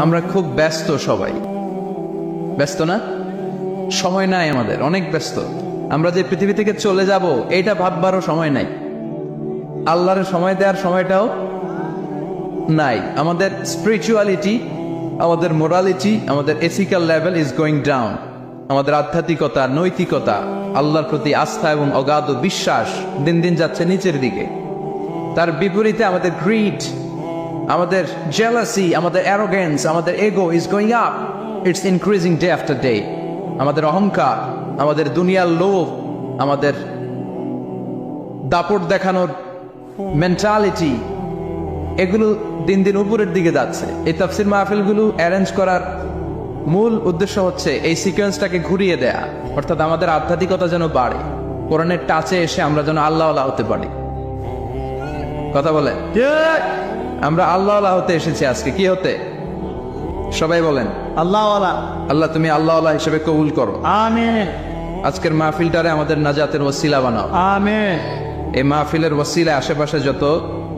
আমরা খুব ব্যস্ত, সবাই ব্যস্ত না? সময় নাই আমাদের, অনেক ব্যস্ত। আমরা যে পৃথিবী থেকে চলে যাব এইটা ভাববারও সময় নাই, আল্লাহর সময় দেওয়ার সময়টাও নাই। আমাদের স্পিরিচুয়ালিটি, আমাদের মোরালিটি, আমাদের ethical level is going down. আমাদের আধ্যাত্মিকতা, নৈতিকতা, আল্লাহর প্রতি আস্থা এবং অগাধ বিশ্বাস দিন দিন যাচ্ছে নিচের দিকে। তার বিপরীতে আমাদের গ্রিড, আমাদের জেলাসি, আমাদের অ্যারোগেন্স, আমাদের এগো is going up, it's increasing day after day. আমাদের অহংকার, আমাদের দুনিয়ার লোভ, আমাদের দাপট দেখানোর মেন্টালিটি, এগুলো দিন দিন উপরের দিকে যাচ্ছে। এই তাফসির মাহফিলগুলো অ্যারেঞ্জ করার মূল উদ্দেশ্য হচ্ছে এই সিকোয়েন্সটাকে ঘুরিয়ে দেয়া, অর্থাৎ আমাদের আধ্যাত্মিকতা যেন বাড়ে, কোরআনের টাচে এসে আমরা যেন আল্লাহ হতে পারি। কথা বলে আমরা আল্লাহ হতে এসেছি আজকে। কি হতে? সবাই বলেন আল্লাহ। আল্লাহ তুমি আল্লাহ হিসেবে কবুল করো। আমিন আজকের মাহফিলটারে আমাদের নাজাতের ওসিলা বানাও। আমিন। এই মাহফিলের ওসিলায় আশেপাশে যত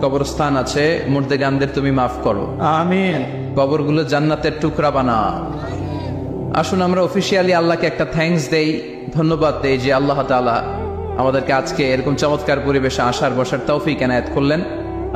কবরস্থান আছে, মুর্দেগানদের তুমি মাফ করো। আমিন। কবরগুলো জান্নাতের টুকরা বানাও। আসুন আমরা অফিসিয়ালি আল্লাহকে একটা থ্যাঙ্কস দেই, ধন্যবাদ দেই যে আল্লাহ তাআলা আমাদেরকে আজকে এরকম চমৎকার পরিবেশে আসার বসার তৌফিক এনায়েত করলেন।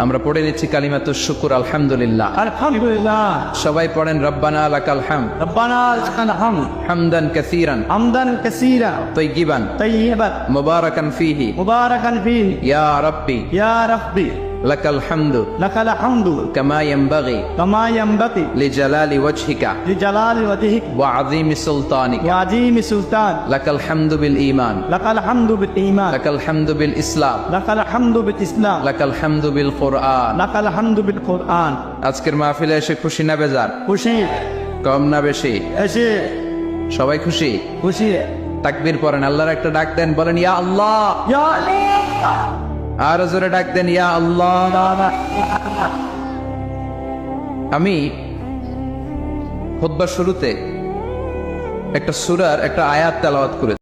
আমরা পড়ে নিচ্ছি কালিমাতুশ শুকর, আলহামদুলিল্লাহ। আলহামদুলিল্লাহ। সবাই পড়েন রব্বানা লাকাল হামদ, রব্বানা লাকাল হামদ হামদান কাসীরান হামদান কাসীরা তাইয়িবান তাইয়িবান মুবারাকান ফীহি মুবারাকান ফীহি ইয়া রাব্বি ইয়া রাব্বি লাকাল হামদু লাকাল হামদু কামা ইয়ানবাগি কামা ইয়ানবাগি লিজালালি ওয়াজহিকা লিজালালি ওয়াজহিক ওয়া আযীমি সুলতানিকা ওয়া আযীমি সুলতান লাকাল হামদু বিল ঈমান লাকাল হামদু বিল ঈমান লাকাল হামদু বিল ইসলাম লাকাল হামদু বিল ইসলাম লাকাল হামদু বিল কুরআন। লাকাল হামদু বিল কুরআন। আজকের মাহফিলে এসে খুশি না বেজার? খুশি। কম না বেশি? এসে সবাই খুশি? খুশি। তাকবীর পড়েন, আল্লাহর একটা ডাক দেন, বলেন ইয়া আল্লাহ। ইয়া আল্লাহ। আর জোরে ডাক দেন ইয়া আল্লাহ। আমি খুতবার শুরুতে একটা সূরার একটা আয়াত তেলাওয়াত করেছি।